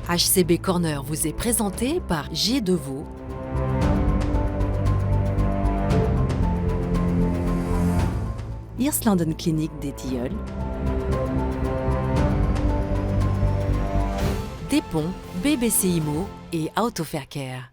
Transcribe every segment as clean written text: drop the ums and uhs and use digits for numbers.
HCB Corner vous est présenté par J. Deveau, Hirslanden Clinique des Tilleuls, Dépont, BBC Imo et Autofaircare.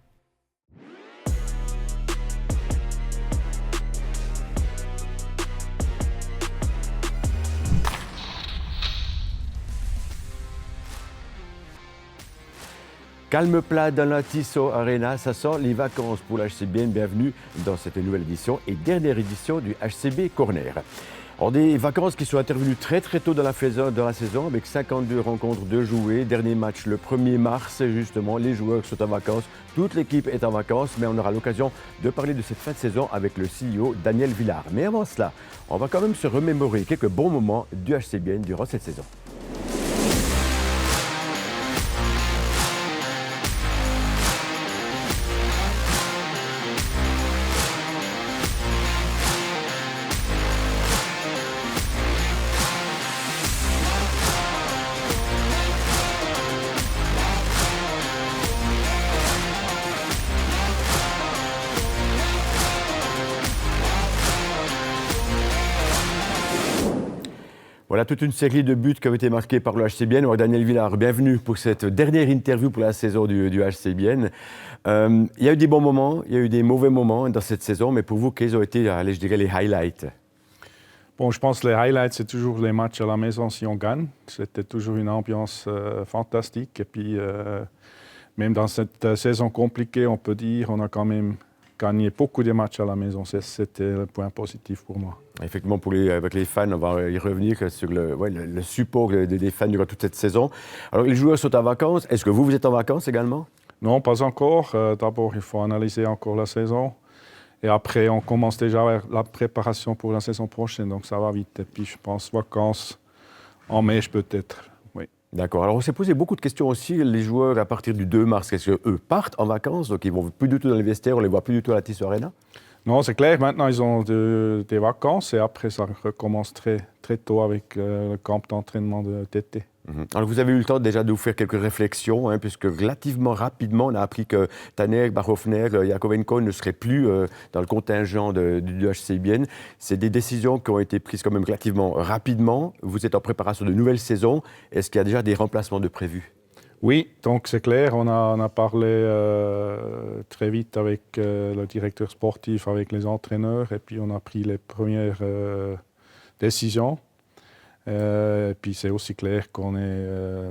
Calme plat dans la Tissot Arena, ça sent les vacances pour l'HCBN. Bienvenue dans cette nouvelle édition et dernière édition du HCB Corner. Alors, des vacances qui sont intervenues très tôt dans la saison avec 52 rencontres de jouer. Dernier match le 1er mars, justement, les joueurs sont en vacances, toute l'équipe est en vacances, mais on aura l'occasion de parler de cette fin de saison avec le CEO Daniel Villard. Mais avant cela, on va quand même se remémorer quelques bons moments du HCBN durant cette saison. Voilà toute une série de buts qui ont été marqués par le HCBN. Alors, Daniel Villard, bienvenue pour cette dernière interview pour la saison du HCBN. Il y a eu des bons moments, il y a eu des mauvais moments dans cette saison, mais pour vous, quels ont été, allez, je dirais, les highlights? Bon, je pense que les highlights, c'est toujours les matchs à la maison si on gagne. C'était toujours une ambiance fantastique. Et puis, même dans cette saison compliquée, on peut dire qu'on a quand même gagné beaucoup de matchs à la maison. C'était le point positif pour moi. Effectivement, avec les fans, on va y revenir sur le support des fans durant toute cette saison. Alors, les joueurs sont en vacances. Est-ce que vous êtes en vacances également? Non, pas encore. D'abord, il faut analyser encore la saison. Et après, on commence déjà la préparation pour la saison prochaine. Donc, ça va vite. Et puis, je pense vacances en mai, peut-être. Oui. D'accord. Alors, on s'est posé beaucoup de questions aussi. Les joueurs, à partir du 2 mars, est-ce qu'eux partent en vacances? Donc, ils ne vont plus du tout dans les vestiaires, on ne les voit plus du tout à la Tissot Arena? Non, c'est clair. Maintenant, ils ont des vacances et après, ça recommence très tôt avec le camp d'entraînement de TT. Alors, vous avez eu le temps déjà de vous faire quelques réflexions, puisque relativement rapidement, on a appris que Tanner, Barhoffner, Yakovenko ne seraient plus dans le contingent du HCBN. C'est des décisions qui ont été prises quand même relativement rapidement. Vous êtes en préparation de nouvelles saisons. Est-ce qu'il y a déjà des remplacements de prévus? Oui, donc c'est clair, on a parlé très vite avec le directeur sportif, avec les entraîneurs, et puis on a pris les premières décisions. Et puis c'est aussi clair qu'on est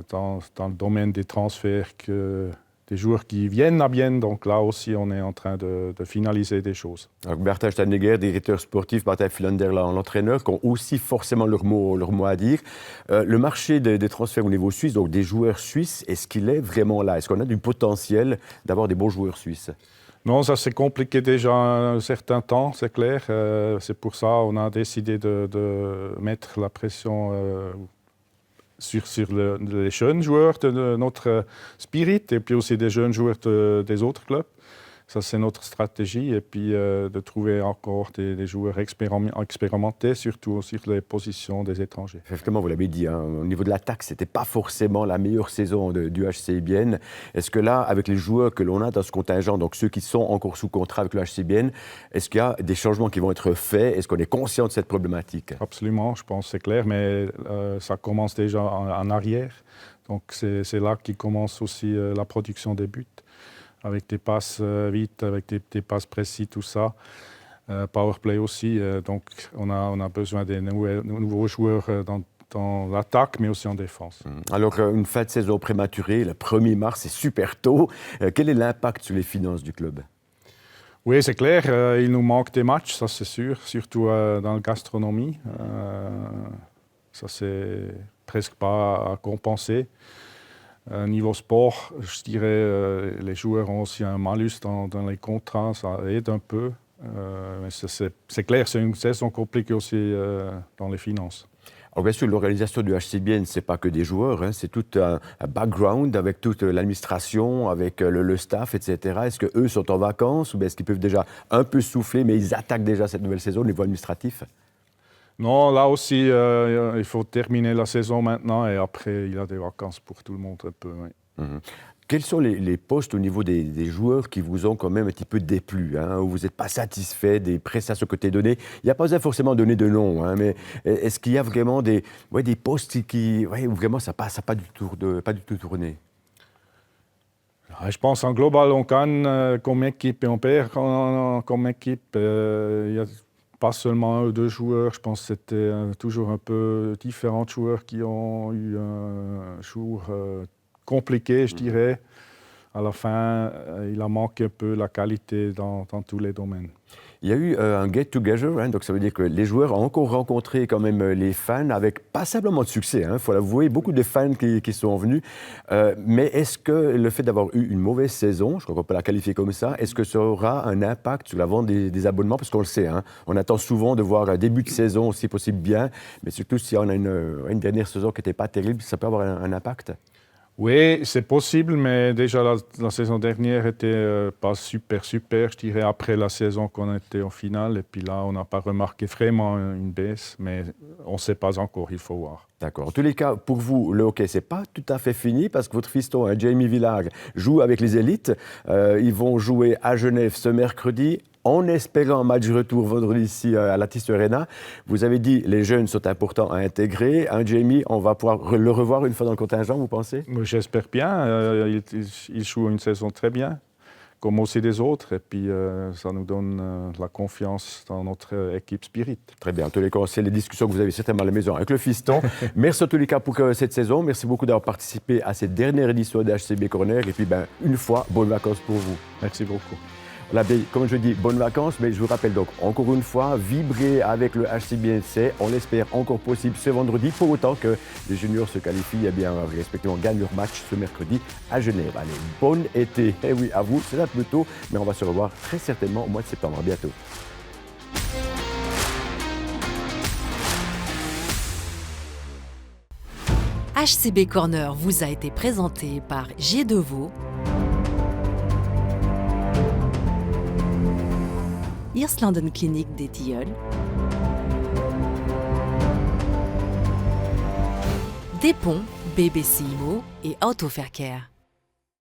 dans le domaine des transferts, que des joueurs qui viennent à Bienne, donc là aussi on est en train de finaliser des choses. Alors, Bertha Steinegger, directeur sportif, Martin Philander, l'entraîneur, qui ont aussi forcément leur mot à dire. Le marché des transferts au niveau suisse, donc des joueurs suisses, est-ce qu'il est vraiment là? Est-ce qu'on a du potentiel d'avoir des bons joueurs suisses? Non, ça c'est compliqué déjà un certain temps, c'est clair. C'est pour ça qu'on a décidé de mettre la pression sur les jeunes joueurs de notre Spirit et puis aussi des jeunes joueurs des autres clubs. Ça, c'est notre stratégie. Et puis de trouver encore des joueurs expérimentés, surtout sur les positions des étrangers. Effectivement, vous l'avez dit, au niveau de l'attaque, ce n'était pas forcément la meilleure saison du HCBN. Est-ce que là, avec les joueurs que l'on a dans ce contingent, donc ceux qui sont encore sous contrat avec le HCBN, est-ce qu'il y a des changements qui vont être faits? Est-ce qu'on est conscient de cette problématique? Absolument, je pense que c'est clair, mais ça commence déjà en arrière. Donc c'est là qu'il commence aussi la production des buts, avec des passes vite, avec des passes précises, tout ça. Powerplay aussi. Donc on a besoin des nouveaux joueurs dans l'attaque, mais aussi en défense. Alors, une fin de saison prématurée, le 1er mars, c'est super tôt. Quel est l'impact sur les finances du club? Oui, c'est clair. Il nous manque des matchs, ça c'est sûr, surtout dans la gastronomie. Ça, c'est presque pas à compenser. Niveau sport, je dirais, les joueurs ont aussi un malus dans les contrats, ça aide un peu. Mais c'est clair, c'est une saison compliquée aussi dans les finances. Alors bien sûr, l'organisation du HCBN, ce n'est pas que des joueurs, c'est tout un background avec toute l'administration, avec le staff, etc. Est-ce qu'eux sont en vacances ou est-ce qu'ils peuvent déjà un peu souffler, mais ils attaquent déjà cette nouvelle saison au niveau administratif? Non, là aussi, il faut terminer la saison maintenant et après, il y a des vacances pour tout le monde un peu. Oui. Mhm. Quels sont les postes au niveau des joueurs qui vous ont quand même un petit peu déplu, hein, où vous n'êtes pas satisfait des prestations que tu as données? Il n'y a pas besoin forcément de donner de nom, hein, mais est-ce qu'il y a vraiment des postes où vraiment ça n'a pas du tout tourné? Je pense en global, on gagne comme équipe et on perd comme équipe. Il y a pas seulement un ou deux joueurs, je pense que c'était toujours un peu différents joueurs qui ont eu un jour compliqué, je dirais. À la fin, il a manqué un peu la qualité dans tous les domaines. Il y a eu un get-together, hein, donc ça veut dire que les joueurs ont encore rencontré quand même les fans avec passablement de succès, il faut l'avouer, beaucoup de fans qui sont venus. Mais est-ce que le fait d'avoir eu une mauvaise saison, je crois qu'on peut la qualifier comme ça, est-ce que ça aura un impact sur la vente des abonnements? Parce qu'on le sait, hein, on attend souvent de voir un début de saison, si possible bien, mais surtout si on a une dernière saison qui n'était pas terrible, ça peut avoir un impact. Oui, c'est possible, mais déjà la saison dernière était pas super, je dirais, après la saison qu'on était en finale. Et puis là, on n'a pas remarqué vraiment une baisse, mais on ne sait pas encore, il faut voir. D'accord. En tous les cas, pour vous, le hockey, ce n'est pas tout à fait fini parce que votre fiston, Jamie Villard, joue avec les élites. Ils vont jouer à Genève ce mercredi, en espérant un match retour vendredi ici à la Tissot Arena. Vous avez dit les jeunes sont importants à intégrer. Jamie, on va pouvoir le revoir une fois dans le contingent, vous pensez? J'espère bien. Il joue une saison très bien, comme aussi des autres. Et puis, ça nous donne la confiance dans notre équipe Spirit. Très bien. En tous les cas, c'est les discussions que vous avez certainement à la maison avec le fiston. Merci en tous les cas pour cette saison. Merci beaucoup d'avoir participé à cette dernière édition de HCB Corner. Et puis, une fois, bonnes vacances pour vous. Merci beaucoup. Voilà, comme je dis, bonnes vacances, mais je vous rappelle donc encore une fois, vibrez avec le HCBNC, on l'espère encore possible ce vendredi, pour autant que les juniors se qualifient, respectivement gagnent leur match ce mercredi à Genève. Allez, bon été, eh oui, à vous, c'est un peu tôt, mais on va se revoir très certainement au mois de septembre. À bientôt. HCB Corner vous a été présenté par G2VO, Irslanden Clinique des Tilleuls, Des Ponts, BBC Immo et Autoverkehr.